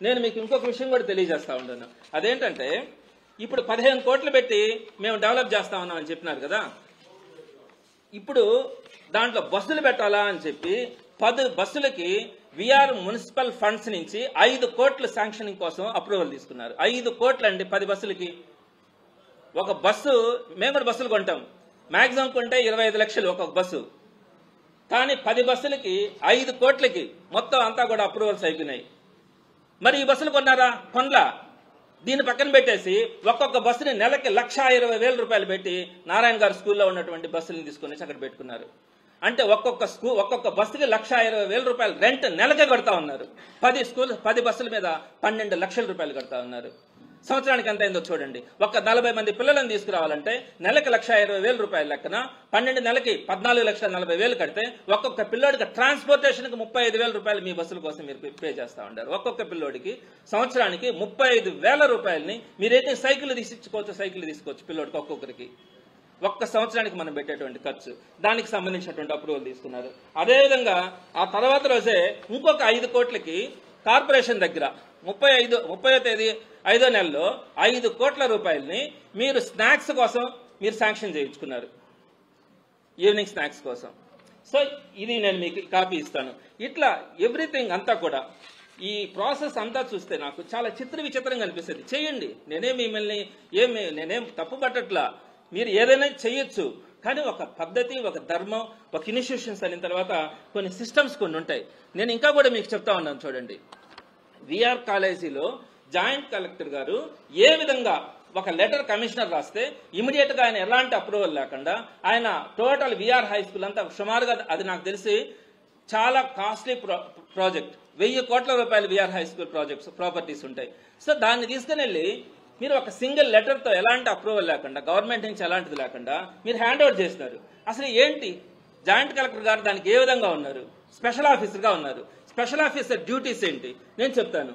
నేను మీకు ఇంకొక విషయం కూడా తెలియజేస్తా ఉన్నాను. అదేంటంటే ఇప్పుడు 15 కోట్లు పెట్టి మేము డెవలప్ చేస్తా ఉన్నాం అని చెప్పినారు కదా. ఇప్పుడు దాంట్లో బస్సులు పెట్టాలా అని చెప్పి 10 బస్సులకి విఆర్ మున్సిపల్ ఫండ్స్ నుంచి 5 కోట్లు శాంక్షనింగ్ కోసం అప్రూవల్ తీసుకున్నారు. 5 కోట్లు అండి 10 బస్సులకి. ఒక బస్సు మేము కూడా బస్సులు కొంటాం, మాక్సిమం కొంటే 25 లక్షలు ఒక్కొక్క బస్సు. కానీ 10 బస్సులకి 5 కోట్లకి మొత్తం అంతా కూడా అప్రూవల్స్ అయిపోయినాయి. మరి ఈ బస్సులు కొన్నారా? కొనలా. దీన్ని పక్కన పెట్టేసి ఒక్కొక్క బస్సుని నెలకి 1,20,000 రూపాయలు పెట్టి నారాయణ గారు స్కూల్లో ఉన్నటువంటి బస్సులను తీసుకుని అక్కడ పెట్టుకున్నారు. అంటే ఒక్కొక్క బస్సుకి 1,20,000 రూపాయలు రెంట్ నెలకే కడతా ఉన్నారు. 10 బస్సుల మీద 12 లక్షల రూపాయలు కడతా ఉన్నారు. సంవత్సరానికి ఎంత అయిందో చూడండి. 40 మంది పిల్లలను తీసుకురావాలంటే నెలకి 1,20,000 రూపాయల లెక్కన 12 నెలకి 14,40,000 కడితే ఒక్కొక్క పిల్లోడికి ట్రాన్స్పోర్టేషన్ కి 35,000 రూపాయలు మీ బస్సుల కోసం మీరు పే చేస్తా ఉంటారు. ఒక్కొక్క పిల్లోడికి సంవత్సరానికి 35,000 రూపాయలని మీరైతే సైకిల్ తీసుకోవచ్చు పిల్లోడికి ఒక్కొక్కరికి. ఒక్క సంవత్సరానికి మనం పెట్టేటువంటి ఖర్చు, దానికి సంబంధించినటువంటి అప్రూవల్ తీసుకున్నారు. అదేవిధంగా ఆ తర్వాత రోజే ఇంకొక 5 కోట్లకి కార్పొరేషన్ దగ్గర 30వ తేదీ 5వ నెలలో 5 కోట్ల రూపాయలని మీరు స్నాక్స్ కోసం మీరు శాంక్షన్ చేయించుకున్నారు, ఈవినింగ్ స్నాక్స్ కోసం. సో ఇది నేను మీకు కాపీ ఇస్తాను. ఇట్లా ఎవ్రీథింగ్ అంతా కూడా ఈ ప్రాసెస్ అంతా చూస్తే నాకు చాలా విచిత్రంగా అనిపిస్తుంది. చేయండి, నేనేం తప్పు పట్టట్లా, మీరు ఏదైనా చేయొచ్చు. కానీ ఒక పద్ధతి, ఒక ధర్మం, ఒక ఇనిషియేషన్స్ అయిన తర్వాత కొన్ని సిస్టమ్స్ కొన్ని ఉంటాయి. నేను ఇంకా కూడా మీకు చెప్తా ఉన్నాను చూడండి. విఆర్ కాలేజీలో జాయింట్ కలెక్టర్ గారు ఏ విధంగా ఒక లెటర్ కమిషనర్ రాస్తే ఇమీడియట్ గా ఆయన ఎలాంటి అప్రూవల్ లేకుండా ఆయన టోటల్ విఆర్ హై స్కూల్ అంతా సుమారుగా, అది నాకు తెలిసి చాలా కాస్ట్లీ ప్రాజెక్ట్, 1000 కోట్ల రూపాయలు విఆర్ హై స్కూల్ ప్రాపర్టీస్ ఉంటాయి. సో దాన్ని తీసుకుని వెళ్ళి మీరు ఒక సింగిల్ లెటర్ తో ఎలాంటి అప్రూవల్ లేకుండా, గవర్నమెంట్ నుంచి ఎలాంటిది లేకుండా మీరు హ్యాండ్ ఓవర్ చేసినారు. అసలు ఏంటి జాయింట్ కలెక్టర్ గారు దానికి ఏ విధంగా ఉన్నారు? స్పెషల్ ఆఫీసర్ గా ఉన్నారు. స్పెషల్ ఆఫీసర్ డ్యూటీస్ ఏంటి నేను చెప్తాను.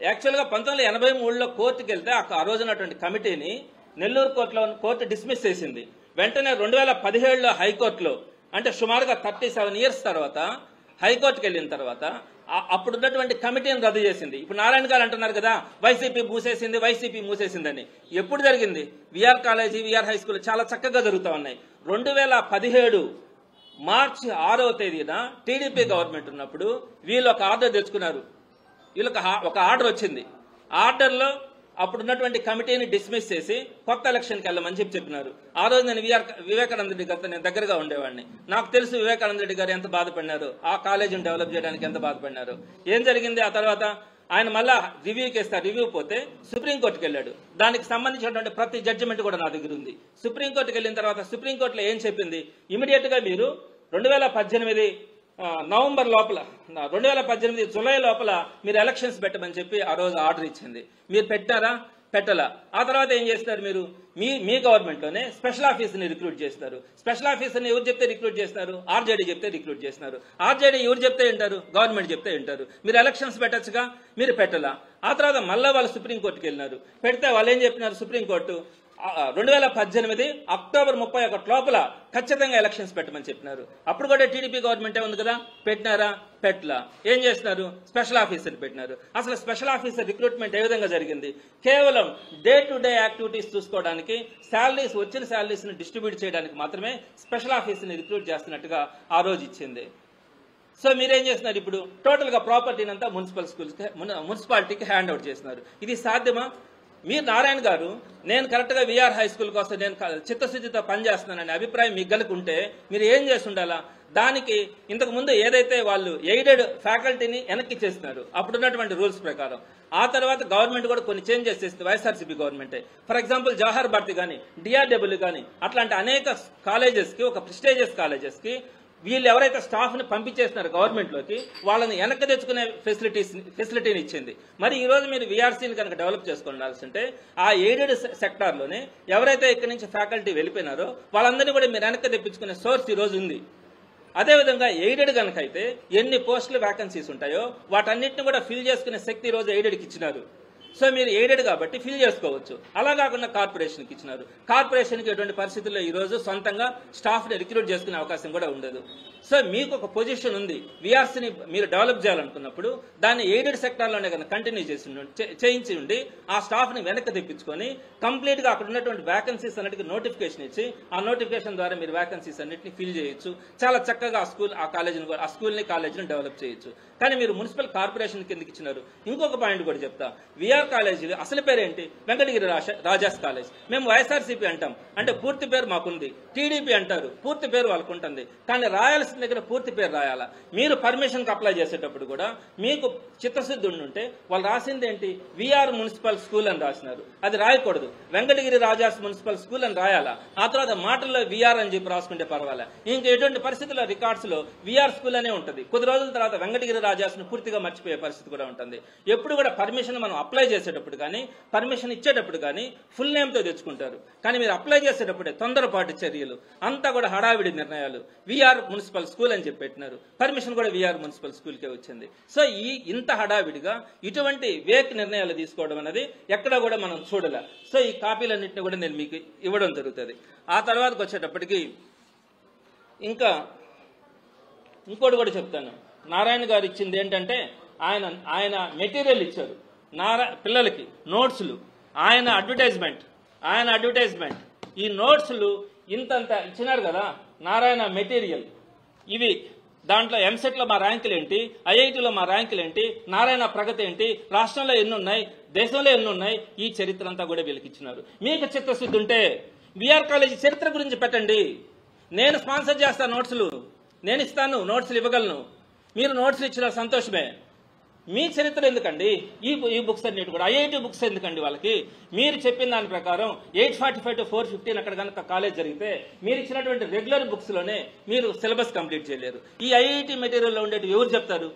యాక్చువల్గా 1983లో కోర్టుకి వెళ్తే ఆ రోజునటువంటి కమిటీని నెల్లూరు కోర్టు డిస్మిస్ చేసింది. వెంటనే 2017లో హైకోర్టులో, అంటే సుమారుగా 37 ఇయర్స్ తర్వాత హైకోర్టుకి వెళ్ళిన తర్వాత అప్పుడున్నటువంటి కమిటీని రద్దు చేసింది. ఇప్పుడు నారాయణ గారు అంటున్నారు కదా వైసీపీ మూసేసిందని. ఎప్పుడు జరిగింది? VR college, VR high school చాలా చక్కగా జరుగుతూ ఉన్నాయి. 2017 మార్చి 6వ తేదీన టీడీపీ గవర్నమెంట్ ఉన్నప్పుడు వీళ్ళు ఒక ఆర్డర్ తెచ్చుకున్నారు. వీళ్ళకి ఒక ఆర్డర్ వచ్చింది. ఆర్డర్లో అప్పుడున్నటువంటి కమిటీని డిస్మిస్ చేసి కొత్త ఎలక్షన్కి వెళ్ళమని చెప్పినారు. ఆ రోజు నేను వివేకానంద రెడ్డి గారితో నేను దగ్గరగా ఉండేవాడిని. నాకు తెలుసు వివేకానంద రెడ్డి గారు ఎంత బాధపడినారు, ఆ కాలేజీని డెవలప్ చేయడానికి ఎంత బాధపడినారు. ఏం జరిగింది? ఆ తర్వాత ఆయన మళ్ళా రివ్యూకి వేస్తారు. రివ్యూ పోతే సుప్రీంకోర్టుకి వెళ్ళాడు. దానికి సంబంధించినటువంటి ప్రతి జడ్జిమెంట్ కూడా నా దగ్గర ఉంది. సుప్రీంకోర్టుకి వెళ్ళిన తర్వాత సుప్రీంకోర్టులో ఏం చెప్పింది? ఇమీడియట్ గా మీరు 2018 నవంబర్ లోపల, 2018 జూలై లోపల మీరు ఎలక్షన్స్ పెట్టమని చెప్పి ఆ రోజు ఆర్డర్ ఇచ్చింది. మీరు పెట్టారా? పెట్టలా. ఆ తర్వాత ఏం చేస్తారు? మీరు మీ గవర్నమెంట్ లోనే స్పెషల్ ఆఫీసర్ని రిక్రూట్ చేస్తారు. స్పెషల్ ఆఫీసర్ని ఎవరు చెప్తే రిక్రూట్ చేస్తారు? ఆర్జేడీ చెప్తే రిక్రూట్ చేస్తున్నారు. ఆర్జేడీ ఎవరు చెప్తే వింటారు? గవర్నమెంట్ చెప్తే వింటారు. మీరు ఎలక్షన్స్ పెట్టచ్చుగా, మీరు పెట్టలా. ఆ తర్వాత మళ్ళా వాళ్ళు సుప్రీంకోర్టుకి వెళ్ళినారు. పెడితే వాళ్ళు ఏం చెప్పినారు? సుప్రీంకోర్టు 2018 అక్టోబర్ 31 లోపల ఖచ్చితంగా ఎలక్షన్స్ పెట్టమని చెప్పినారు. అప్పుడు కూడా టీడీపీ గవర్నమెంటే ఉంది కదా, పెట్టినారా? పెట్టలా. ఏం చేస్తున్నారు? స్పెషల్ ఆఫీసర్ పెట్టినారు. అసలు స్పెషల్ ఆఫీసర్ రిక్రూట్మెంట్ ఏ విధంగా జరిగింది? కేవలం డే టు డే యాక్టివిటీస్ చూసుకోవడానికి, వచ్చిన శాలరీస్ ని డిస్ట్రిబ్యూట్ చేయడానికి మాత్రమే స్పెషల్ ఆఫీసర్ని రిక్రూట్ చేస్తున్నట్టుగా ఆ రోజు ఇచ్చింది. సో మీరేం చేస్తున్నారు? ఇప్పుడు టోటల్ గా ప్రాపర్టీని అంతా మున్సిపాలిటీకి హ్యాండ్ అవుట్ చేస్తున్నారు. ఇది సాధ్యమా? మీరు నారాయణ గారు నేను కరెక్ట్ గా విఆర్ హై స్కూల్ కోసం నేను చిత్తశుద్ధితో పనిచేస్తున్నాననే అభిప్రాయం మీకు గనుకుంటే మీరు ఏం చేసి ఉండాలా? దానికి ఇంతకు ముందు ఏదైతే వాళ్ళు ఎయిడెడ్ ఫ్యాకల్టీని వెనక్కి చేస్తున్నారు అప్పుడున్నటువంటి రూల్స్ ప్రకారం, ఆ తర్వాత గవర్నమెంట్ కూడా కొన్ని చేంజెస్ చేస్తుంది. వైఎస్ఆర్సీపీ గవర్నమెంటే. ఫర్ ఎగ్జాంపుల్ జవహర్ భారతి కానీ, డిఆర్డబ్ల్యూ కానీ అట్లాంటి అనేక కాలేజెస్ కి, ఒక ప్రెస్టీజియస్ కాలేజెస్ కి వీళ్ళు ఎవరైతే స్టాఫ్ ని పంపించేస్తున్నారు గవర్నమెంట్ లోకి, వాళ్ళని వెనక్కి తెచ్చుకునే ఫెసిలిటీని ఇచ్చింది. మరి ఈ రోజు మీరు విఆర్సీని కనుక డెవలప్ చేసుకోవాల్సింటే ఆ ఎయిడెడ్ సెక్టార్ లోనే ఎవరైతే ఇక్కడి నుంచి ఫ్యాకల్టీ వెళ్ళిపోయినారో వాళ్ళందరినీ కూడా మీరు వెనక్కి తెప్పించుకునే సోర్స్ ఈ రోజు ఉంది. అదేవిధంగా ఎయిడెడ్ కనుక అయితే ఎన్ని పోస్టులు వ్యాకెన్సీస్ ఉంటాయో వాటన్నిటిని కూడా ఫిల్ చేసుకునే శక్తి ఈ రోజు ఎయిడెడ్కి ఇచ్చినారు. సో మీరు ఎయిడెడ్ కాబట్టి ఫిల్ చేసుకోవచ్చు. అలా కాకుండా కార్పొరేషన్కి ఇచ్చినారు. కార్పొరేషన్కి ఎటువంటి పరిస్థితుల్లో ఈరోజు సొంతంగా స్టాఫ్ని రిక్రూట్ చేసుకునే అవకాశం కూడా ఉండదు. సో మీకు ఒక పొజిషన్ ఉంది, విఆర్సీని మీరు డెవలప్ చేయాలనుకున్నప్పుడు దాన్ని ఎయిడెడ్ సెక్టార్లోనే కనుక కంటిన్యూ చేయించి ఉండి ఆ స్టాఫ్ని వెనక్కి తెప్పించుకొని కంప్లీట్గా అక్కడ ఉన్నటువంటి వ్యాకెన్సీస్ అన్నిటికీ నోటిఫికేషన్ ఇచ్చి ఆ నోటిఫికేషన్ ద్వారా మీరు వ్యాకెన్సీస్ అన్నింటినీ ఫిల్ చేయొచ్చు. చాలా చక్కగా ఆ స్కూల్ని కాలేజీని డెవలప్ చేయొచ్చు. కానీ మీరు మున్సిపల్ కార్పొరేషన్ కిందకి ఇచ్చినారు. ఇంకొక పాయింట్ కూడా చెప్తా, విఆర్ కాలేజీ అసలు పేరేంటి? వెంకటగిరి రాజాస్ కాలేజ్. మేము వైఎస్ఆర్సీపీ అంటాం, అంటే పూర్తి పేరు మాకుంది. టీడీపీ అంటారు, పూర్తి పేరు వాళ్ళకు ఉంటుంది. కానీ రాయాల్సిన దగ్గర పూర్తి పేరు రాయాలా. మీరు పర్మిషన్కి అప్లై చేసేటప్పుడు కూడా మీకు చిత్తశుద్ధి ఉంటే వాళ్ళు రాసింది ఏంటి? విఆర్ మున్సిపల్ స్కూల్ అని రాసినారు. అది రాయకూడదు, వెంకటగిరి రాజాస్ మున్సిపల్ స్కూల్ అని రాయాలా. ఆ తర్వాత మాటల్లో విఆర్ అని చెప్పి రాసుకుంటే పర్వాలే. ఇంకా ఎటువంటి పరిస్థితుల్లో రికార్డ్స్ లో విఆర్ స్కూల్ అనే ఉంటుంది. కొద్ది రోజుల తర్వాత వెంకటగిరి రాజాస్ను పూర్తిగా మర్చిపోయే పరిస్థితి కూడా ఉంటుంది. ఎప్పుడు కూడా పర్మిషన్ మనం అప్లై చేసేటప్పుడు కానీ పర్మిషన్ ఇచ్చేటప్పుడు కానీ ఫుల్ నేమ్ తో తెచ్చుకుంటారు. కానీ మీరు అప్లై చేసేటప్పుడే తొందరపాటు చర్యలు, అంతా కూడా హడావిడి నిర్ణయాలు. విఆర్ మున్సిపల్ స్కూల్ అని చెప్పి పెట్టినారు, పర్మిషన్ కూడా విఆర్ మున్సిపల్ స్కూల్కే వచ్చింది. సో ఇంత హడావిడిగా ఇటువంటి వేక్ నిర్ణయాలు తీసుకోవడం అనేది ఎక్కడ కూడా మనం చూడలే. సో ఈ కాపీలన్నింటినీ కూడా నేను మీకు ఇవ్వడం జరుగుతుంది. ఆ తర్వాతకు వచ్చేటప్పటికి ఇంకోటి కూడా చెప్తాను. నారాయణ గారు ఇచ్చింది ఏంటంటే ఆయన మెటీరియల్ ఇచ్చారు పిల్లలకి, నోట్స్లు, ఆయన అడ్వర్టైజ్మెంట్ ఈ నోట్స్లు ఇంతంత ఇచ్చినారు కదా. నారాయణ మెటీరియల్ ఇవి, దాంట్లో ఎంసెట్లో మా ర్యాంకులు ఏంటి, ఐఐటీలో మా ర్యాంకులు ఏంటి, నారాయణ ప్రగతి ఏంటి, రాష్ట్రంలో ఎన్ని ఉన్నాయి, దేశంలో ఎన్ని ఉన్నాయి, ఈ చరిత్ర అంతా కూడా వీళ్ళకి ఇచ్చినారు. మీకు చిత్తశుద్ధి ఉంటే విఆర్ కాలేజీ చరిత్ర గురించి పెట్టండి. నేను స్పాన్సర్ చేస్తాను, నోట్స్లు నేను ఇస్తాను, నోట్స్లు ఇవ్వగలను. మీరు నోట్స్లు ఇచ్చిన సంతోషమే. మీ చరిత్ర ఎందుకండి? ఈ బుక్స్ అన్నిటి కూడా ఐఐటి బుక్స్ ఎందుకండి వాళ్ళకి? మీరు చెప్పిన దాని ప్రకారం 845 to 415 అక్కడ కనుక కాలేజ్ జరిగితే మీరు ఇచ్చినటువంటి రెగ్యులర్ బుక్స్ లోనే మీరు సిలబస్ కంప్లీట్ చేయలేరు. ఈ ఐఐటి మెటీరియల్లో ఉండేవి ఎవరు చెప్తారు?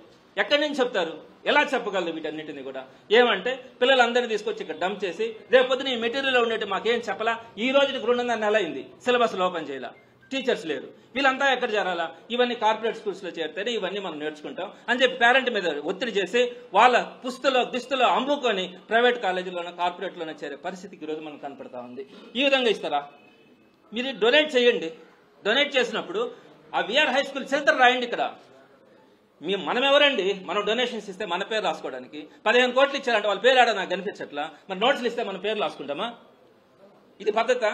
ఎక్కడి నుంచి చెప్తారు? ఎలా చెప్పగలరు వీటన్నిటిని కూడా? ఏమంటే పిల్లలందరినీ తీసుకొచ్చి ఇక్కడ డంప్ చేసి రేపొద్దున ఈ మెటీరియల్లో ఉండేవి మాకేం చెప్పలా, ఈ రోజుకి 200 నెల అయింది, సిలబస్ ఓపెన్ చేయాల, టీచర్స్ లేరు, వీళ్ళంతా ఎక్కడ చేరాలా? ఇవన్నీ కార్పొరేట్ స్కూల్స్ లో చేరితేనే ఇవన్నీ మనం నేర్చుకుంటాం అని చెప్పి పేరెంట్ మీద ఒత్తిడి చేసి వాళ్ళ దుస్తులో అమ్ముకొని ప్రైవేట్ కాలేజీలోనో కార్పొరేట్లోనో చేరే పరిస్థితికి ఈరోజు మనకు కనపడతా ఉంది. ఈ విధంగా ఇస్తారా? మీరు డొనేట్ చేయండి. డొనేట్ చేసినప్పుడు ఆ విఆర్ హై స్కూల్ చరిత్ర రాయండి. ఇక్కడ మనం ఎవరండి? మనం డొనేషన్స్ ఇస్తే మన పేరు రాసుకోవడానికి 15 కోట్లు ఇచ్చారంటే వాళ్ళ పేరు ఆడ నాకు కనిపించట్లా. మరి నోట్స్లు ఇస్తే మన పేరు రాసుకుంటామా? ఇది పద్ధత?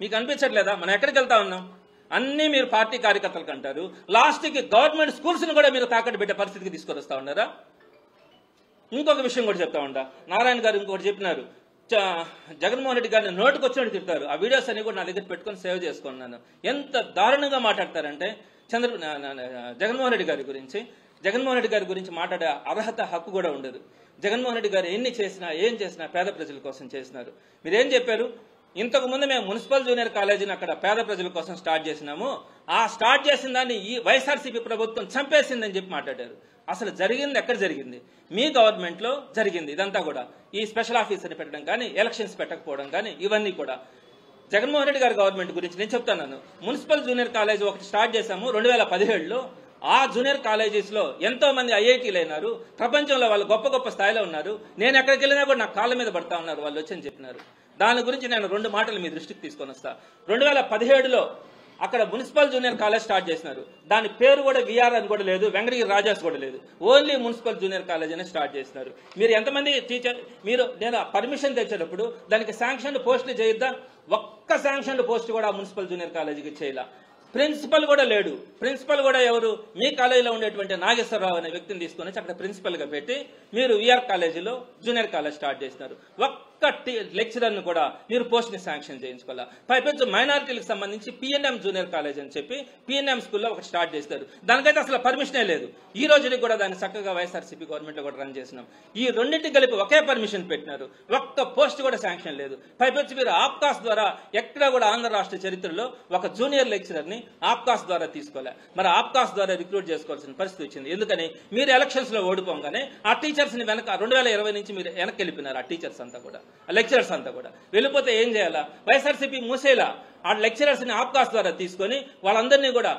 మీకు అనిపించట్లేదా? మనం ఎక్కడికి వెళ్తా ఉన్నాం? అన్నీ మీరు పార్టీ కార్యకర్తలకు అంటారు, లాస్ట్కి గవర్నమెంట్ స్కూల్స్ని కూడా మీరు తాకట్టు పెట్టే పరిస్థితికి తీసుకొని వస్తా ఉన్నారా? ఇంకొక విషయం కూడా చెప్తా ఉంటా. నారాయణ గారు ఇంకొకటి చెప్పినారు, జగన్మోహన్ రెడ్డి గారిని నోటుకు వచ్చినట్టు తిడతారు. ఆ వీడియోస్ అన్ని కూడా నా దగ్గర పెట్టుకొని సేవ్ చేసుకున్నాను. ఎంత దారుణంగా మాట్లాడతారంటే జగన్మోహన్ రెడ్డి గారి గురించి మాట్లాడే అర్హత, హక్కు కూడా ఉండదు. జగన్మోహన్ రెడ్డి గారు ఏం చేసినా పేద ప్రజల కోసం చేసినారు. మీరేం చెప్పారు? ఇంతకు ముందు మేము మున్సిపల్ జూనియర్ కాలేజీని అక్కడ పేద ప్రజల కోసం స్టార్ట్ చేసినాము, ఆ స్టార్ట్ చేసిన దాన్ని ఈ వైఎస్ఆర్సీపీ ప్రభుత్వం చంపేసిందని చెప్పి మాట్లాడారు. అసలు జరిగింది ఎక్కడ జరిగింది? మీ గవర్నమెంట్ లో జరిగింది ఇదంతా కూడా. ఈ స్పెషల్ ఆఫీసర్ని పెట్టడం కానీ, ఎలక్షన్స్ పెట్టకపోవడం కానీ, ఇవన్నీ కూడా జగన్మోహన్ రెడ్డి గారి గవర్నమెంట్ గురించి నేను చెప్తాను. మున్సిపల్ జూనియర్ కాలేజ్ ఒకటి స్టార్ట్ చేశాము 2017లో. ఆ జూనియర్ కాలేజెస్ లో ఎంతో మంది ఐఐటీలు అయినారు, ప్రపంచంలో వాళ్ళు గొప్ప గొప్ప స్థాయిలో ఉన్నారు. నేను ఎక్కడికి వెళ్ళినా కూడా నా కాళ్ళ మీద పడతా ఉన్నారు వాళ్ళు వచ్చి అని చెప్పినారు. దాని గురించి నేను 2 మాటలు మీ దృష్టికి తీసుకొని వస్తా. 2017లో అక్కడ మున్సిపల్ జూనియర్ కాలేజ్ స్టార్ట్ చేసినారు. దాని పేరు కూడా విఆర్ అని కూడా లేదు, వెంకటగిరి రాజాస్ కూడా లేదు, ఓన్లీ మున్సిపల్ జూనియర్ కాలేజ్ అని స్టార్ట్ చేసినారు. మీరు ఎంతమంది టీచర్ నేను పర్మిషన్ తెచ్చేటప్పుడు దానికి శాంక్షన్ పోస్టులు చేయొద్దా? ఒక్క శాంక్షన్ పోస్ట్ కూడా మున్సిపల్ జూనియర్ కాలేజీకి చేయాల. ప్రిన్సిపల్ కూడా లేడు. ప్రిన్సిపల్ కూడా ఎవరు? మీ కాలేజీలో ఉండేటువంటి నాగేశ్వరరావు అనే వ్యక్తిని తీసుకొని అక్కడ ప్రిన్సిపల్ గా పెట్టి మీరు విఆర్ కాలేజీలో జూనియర్ కాలేజ్ స్టార్ట్ చేసినారు. ఒక్క లెక్చరర్ ను కూడా మీరు పోస్ట్ ని శాంక్షన్ చేయించుకోవాలా. పైపెచ్చు మైనారిటీలకు సంబంధించి పిఎన్ఎం జూనియర్ కాలేజ్ అని చెప్పి పిఎన్ఎం స్కూల్లో ఒకటి స్టార్ట్ చేస్తారు. దానికైతే అసలు పర్మిషనే లేదు. ఈ రోజుకి కూడా దాన్ని చక్కగా వైఎస్ఆర్సీపీ గవర్నమెంట్ లో కూడా రన్ చేసినాం. ఈ రెండింటికి కలిపి ఒకే పర్మిషన్ పెట్టినారు, ఒక్క పోస్ట్ కూడా శాంక్షన్ లేదు. పైపెచ్చు మీరు ఆప్కాస్ ద్వారా ఎక్కడ కూడా ఆంధ్ర రాష్ట్ర చరిత్రలో ఒక జూనియర్ లెక్చరర్ ని ఆప్కాస్ ద్వారా తీసుకోలే. మరి ఆప్కాస్ ద్వారా రిక్రూట్ చేసుకోవాల్సిన పరిస్థితి వచ్చింది. ఎందుకని? మీరు ఎలక్షన్స్ లో ఓడిపోగానే ఆ టీచర్స్ ని వెనక 2020 నుంచి మీరు వెనక్కి వెళ్ళిపోయినారు. ఆ టీచర్స్ అంతా కూడా, ఆ లెక్చరర్స్ అంతా కూడా వెళ్ళిపోతే ఏం చేయాలా? వైఎస్ఆర్సీపీ మూసేలా ఆ లెక్చరర్స్ ని ఆప్కాస్ ద్వారా తీసుకొని వాళ్ళందరినీ కూడా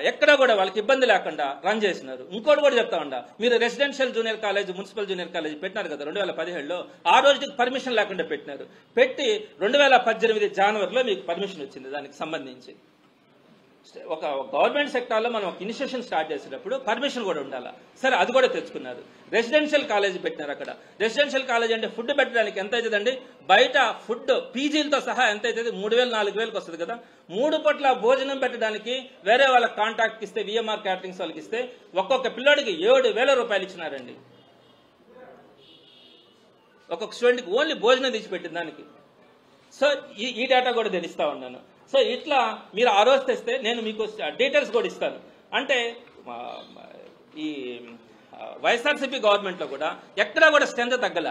ఎక్కడా కూడా వాళ్ళకి ఇబ్బంది లేకుండా రన్ చేసినారు. ఇంకోటి కూడా చెప్తా ఉండా, మీరు residential junior college, municipal junior college పెట్టినారు కదా 2017లో, ఆ రోజుకి పర్మిషన్ లేకుండా పెట్టినారు. పెట్టి 2018 జనవరిలో మీకు పర్మిషన్ వచ్చింది దానికి సంబంధించి. ఒక గవర్నమెంట్ సెక్టార్లో మనం ఒక ఇనిషియేషన్ స్టార్ట్ చేసేటప్పుడు పర్మిషన్ కూడా ఉండాలా. సరే, అది కూడా తెచ్చుకున్నారు. రెసిడెన్షియల్ కాలేజ్ పెట్టినారు. అక్కడ రెసిడెన్షియల్ కాలేజ్ అంటే ఫుడ్ పెట్టడానికి ఎంత అవుతుందండి? బయట ఫుడ్ పీజీలతో సహా ఎంత అవుతుంది? 3,000-4,000 వస్తుంది కదా. 3 పూట్ల భోజనం పెట్టడానికి వేరే వాళ్ళకి కాంటాక్ట్ ఇస్తే, విఎంఆర్ క్యాటరింగ్స్ వాళ్ళకి ఇస్తే ఒక్కొక్క పిల్లోడికి 7,000 రూపాయలు ఇచ్చినారండి. ఒక్కొక్క స్టూడెంట్కి ఓన్లీ భోజనం తెచ్చిపెట్టిన దానికి. సో ఈ డేటా కూడా తెలుస్తా ఉన్నాను. సో ఇట్లా మీరు ఆ రోజు తెస్తే నేను మీకు డీటెయిల్స్ కూడా ఇస్తాను. అంటే ఈ వైఎస్ఆర్సీపీ గవర్నమెంట్లో కూడా ఎక్కడా కూడా స్ట్రెంత్ తగ్గల.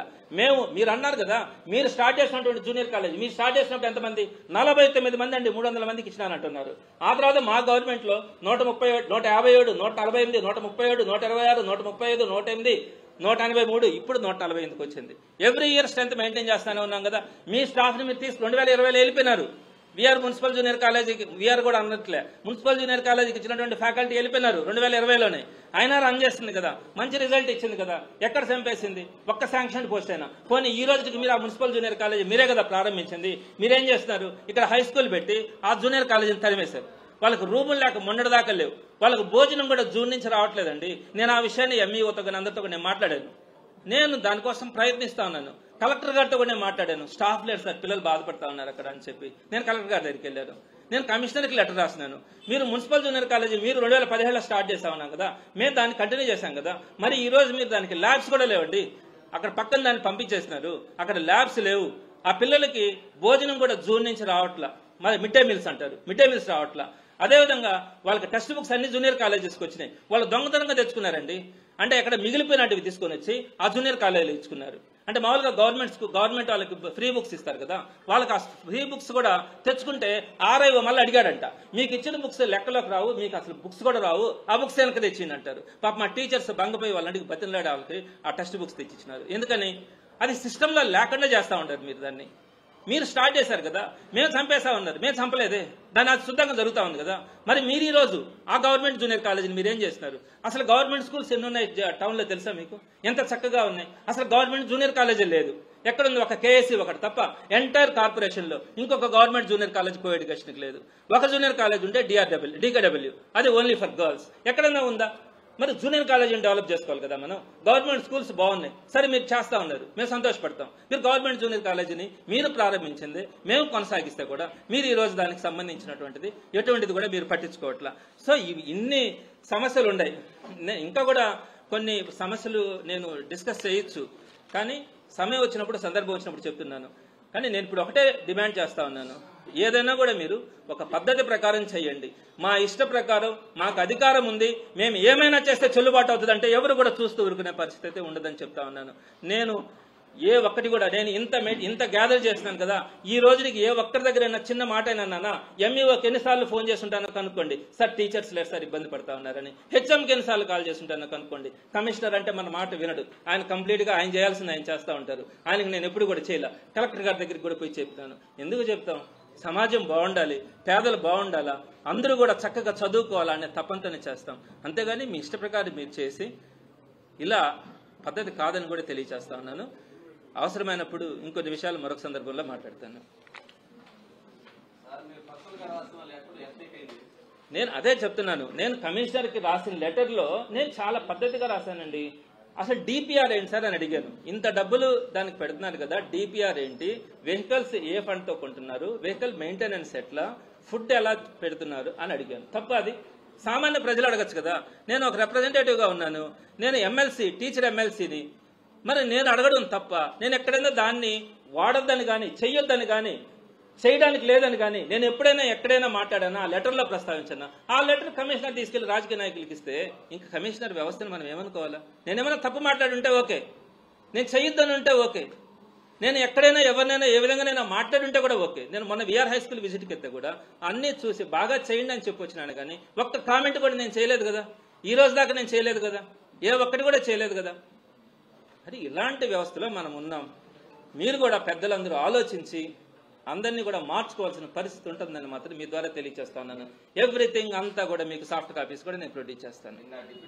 మీరు అన్నారు కదా, మీరు స్టార్ట్ చేసినటువంటి జూనియర్ కాలేజ్ మీరు స్టార్ట్ చేసినప్పుడు ఎంతమంది? 49 మంది అండి. 300 మందికి ఇచ్చినానంటున్నారు. ఆ తర్వాత మా గవర్నమెంట్లో 137, 157, 148, 137, 126, 135, 108, 183, ఇప్పుడు 148కి వచ్చింది. ఎవ్రీ ఇయర్ స్ట్రెంత్ మెయింటైన్ చేస్తానే ఉన్నాం కదా. మీ స్టాఫ్ని మీరు తీసి 2020లో వెళ్ళిపోయినారు. వీఆర్ మున్సిపల్ జూనియర్ కాలేజీకి, వీఆర్ కూడా అన్నట్లే మున్సిపల్ జూనియర్ కాలేజీకి ఇచ్చినటువంటి ఫ్యాకల్టీ వెళ్ళిపోయినారు 2020లోనే. అయినా రన్ చేస్తుంది కదా, మంచి రిజల్ట్ ఇచ్చింది కదా. ఎక్కడ చంపేసింది? ఒక్క శాంక్షన్ పోస్ట్ అయినా. పోనీ ఈ రోజుకి మీరు ఆ మున్సిపల్ జూనియర్ కాలేజీ మీరే కదా ప్రారంభించింది. మీరేం చేస్తున్నారు? ఇక్కడ హై స్కూల్ పెట్టి ఆ జూనియర్ కాలేజీని తరిమేశారు. వాళ్ళకు రూములు లేక మొన్నటి దాకా లేవు. వాళ్ళకు భోజనం కూడా జూన్ నుంచి రావట్లేదండి. నేను ఆ విషయాన్ని ఎంఈఓతో కానీ అందరితో కూడా నేను మాట్లాడాను. నేను దానికోసం ప్రయత్నిస్తా ఉన్నాను. కలెక్టర్ గారితో కూడా నేను మాట్లాడాను. స్టాఫ్ లేరు సార్, పిల్లలు బాధపడతా ఉన్నారు అక్కడ అని చెప్పి నేను కలెక్టర్ గారి దగ్గరికి వెళ్ళాను. నేను కమిషనర్కి లెటర్ రాసినాను. మీరు మున్సిపల్ జూనియర్ కాలేజీ మీరు 2017లో స్టార్ట్ చేస్తా ఉన్నాం కదా, మేము దాన్ని కంటిన్యూ చేశాం కదా. మరి ఈ రోజు మీరు దానికి ల్యాబ్స్ కూడా లేవండి. అక్కడ పక్కన దాన్ని పంపించేసినారు. అక్కడ ల్యాబ్స్ లేవు. ఆ పిల్లలకి భోజనం కూడా జూన్ నుంచి రావట్లా. మరి మిడ్ డే మీల్స్ అంటారు, మిడ్ డే మీల్స్ రావట్లా. అదేవిధంగా వాళ్ళకి టెక్స్ట్ బుక్స్ అన్ని జూనియర్ కాలేజెస్కి వచ్చినాయి. వాళ్ళు దొంగతనంగా తెచ్చుకున్నారండి. అంటే అక్కడ మిగిలిపోయినట్టువి తీసుకొని వచ్చి ఆ జూనియర్ కాలేజీలో ఇచ్చుకున్నారు. అంటే మామూలుగా గవర్నమెంట్ వాళ్ళకి ఫ్రీ బుక్స్ ఇస్తారు కదా, వాళ్ళకి ఆ ఫ్రీ బుక్స్ కూడా తెచ్చుకుంటే ఆర్ఐఓ మళ్ళీ అడిగాడంట, మీకు ఇచ్చిన బుక్స్ లెక్కలోకి రావు, మీకు అసలు బుక్స్ కూడా రావు, ఆ బుక్స్ వెనక తెచ్చింది అంటారు. పాప మా టీచర్స్ బంగపోయి వాళ్ళంటికి బతిలాడే వాళ్ళకి ఆ టెక్స్ట్ బుక్స్ తెచ్చిచ్చినారు. ఎందుకని? అది సిస్టంలో లేకుండా చేస్తూ ఉంటారు. మీరు దాన్ని మీరు స్టార్ట్ చేశారు కదా, మేము చంపేసా ఉన్నారు. మేము చంపలేదే, దాన్ని అది శుద్ధంగా జరుగుతూ ఉంది కదా. మరి మీరు ఈ రోజు ఆ గవర్నమెంట్ జూనియర్ కాలేజీని మీరేం చేస్తున్నారు? అసలు గవర్నమెంట్ స్కూల్స్ ఎన్ని ఉన్నాయి టౌన్లో తెలుసా మీకు? ఎంత చక్కగా ఉన్నాయి. అసలు గవర్నమెంట్ జూనియర్ కాలేజీ లేదు. ఎక్కడుంది? ఒక కేఎస్సీ ఒకటి తప్ప ఎంటైర్ కార్పొరేషన్లో ఇంకొక గవర్నమెంట్ జూనియర్ కాలేజ్ కో ఎడ్యుకేషన్కి లేదు. ఒక జూనియర్ కాలేజ్ ఉంటే డికేడబ్ల్యూ, అది ఓన్లీ ఫర్ గర్ల్స్. ఎక్కడైనా ఉందా? మరి జూనియర్ కాలేజీని డెవలప్ చేసుకోవాలి కదా మనం. గవర్నమెంట్ స్కూల్స్ బాగున్నాయి, సరే మీరు చేస్తా ఉన్నారు, మేము సంతోషపడతాం. మీరు గవర్నమెంట్ జూనియర్ కాలేజీని మీరు ప్రారంభించింది, మేము కొనసాగిస్తే కూడా మీరు ఈ రోజు దానికి సంబంధించినటువంటిది ఎటువంటిది కూడా మీరు పట్టించుకోవట్లా. సో ఇన్ని సమస్యలు ఉన్నాయి. ఇంకా కూడా కొన్ని సమస్యలు నేను డిస్కస్ చేయొచ్చు, కానీ సమయం వచ్చినప్పుడు, సందర్భం వచ్చినప్పుడు చెప్తున్నాను. కానీ నేను ఇప్పుడు ఒకటే డిమాండ్ చేస్తా ఉన్నాను, ఏదైనా కూడా మీరు ఒక పద్ధతి ప్రకారం చేయండి. మా ఇష్ట ప్రకారం మాకు అధికారం ఉంది, మేము ఏమైనా చేస్తే చెల్లుబాటు అవుతుందంటే ఎవరు కూడా చూస్తూ ఊరుకునే పరిస్థితి అయితే ఉండదని చెప్తా ఉన్నాను. నేను ఏ ఒక్కటి కూడా నేను ఇంత గ్యాదర్ చేస్తున్నాను కదా, ఈ రోజుకి ఏ ఒక్కరి దగ్గర చిన్న మాట అయినా ఎంఈఓకి ఎన్నిసార్లు ఫోన్ చేస్తుంటానో కనుక్కోండి, సార్ టీచర్స్ లేరు సార్ ఇబ్బంది పడతా ఉన్నారని. హెచ్ఎంకి ఎన్నిసార్లు కాల్ చేస్తుంటానో కనుక్కోండి. కమిషనర్ అంటే మన మాట వినడు, ఆయన కంప్లీట్గా ఆయన చేయాల్సింది ఆయన చేస్తూ ఉంటారు. ఆయనకి నేను ఎప్పుడు కూడా చేయలే. కలెక్టర్ గారి దగ్గరికి కూడా పోయి చెప్తాను. ఎందుకు చెప్తాం? సమాజం బాగుండాలి, పేదలు బాగుండాలా, అందరూ కూడా చక్కగా చదువుకోవాలా అనే తపంతోనే చేస్తాం. అంతేగాని మీ ఇష్ట ప్రకారం మీరు చేసి ఇలా పద్ధతి కాదని కూడా తెలియజేస్తా ఉన్నాను. అవసరమైనప్పుడు ఇంకొన్ని విషయాలు మరొక సందర్భంలో మాట్లాడతాను. నేను అదే చెప్తున్నాను, నేను కమిషనర్కి రాసిన లెటర్లో నేను చాలా పద్ధతిగా రాశానండి. అసలు డిపిఆర్ ఏంటి సార్ అని అడిగాను. ఇంత డబ్బులు దానికి పెడుతున్నారు కదా, డిపిఆర్ ఏంటి, వెహికల్స్ ఏ ఫండ్తో కొంటున్నారు, వెహికల్ మెయింటెనెన్స్ ఎట్లా, ఫుడ్ ఎలా పెడుతున్నారు అని అడిగాను. తప్ప అది సామాన్య ప్రజలు అడగచ్చు కదా. నేను ఒక రిప్రజెంటేటివ్గా ఉన్నాను, నేను ఎమ్మెల్సీ, టీచర్ ఎమ్మెల్సీని. మరి నేను అడగడం తప్ప, నేను ఎక్కడైనా దాన్ని వాడొద్దని కానీ చెయ్యొద్దని కానీ చేయడానికి లేదని కానీ నేను ఎప్పుడైనా ఎక్కడైనా మాట్లాడానా, ఆ లెటర్లో ప్రస్తావించానా? ఆ లెటర్ కమిషనర్ తీసుకెళ్లి రాజకీయ నాయకులకి ఇస్తే ఇంకా కమిషనర్ వ్యవస్థను మనం ఏమనుకోవాలా? నేనేమైనా తప్పు మాట్లాడుంటే ఓకే, నేను చెయ్యొద్దని ఉంటే ఓకే, నేను ఎక్కడైనా ఎవరినైనా ఏ విధంగానైనా మాట్లాడుంటే కూడా ఓకే. నేను మొన్న విఆర్ హై స్కూల్ విజిట్కి వెళ్తే కూడా అన్నీ చూసి బాగా చేయండి అని చెప్పి వచ్చినాను, కానీ ఒక్క కామెంట్ కూడా నేను చేయలేదు కదా. ఈ రోజు దాకా నేను చేయలేదు కదా, ఏ ఒక్కటి కూడా చేయలేదు కదా. అది ఇలాంటి వ్యవస్థలో మనం ఉన్నాం. మీరు కూడా పెద్దలందరూ ఆలోచించి అందరినీ కూడా మార్చుకోవాల్సిన పరిస్థితి ఉంటుందని మాత్రం మీ ద్వారా తెలియజేస్తా ఉన్నాను. ఎవ్రీథింగ్ అంతా కూడా మీకు సాఫ్ట్ కాపీస్ కూడా నేను ప్రొడ్యూస్ చేస్తాను.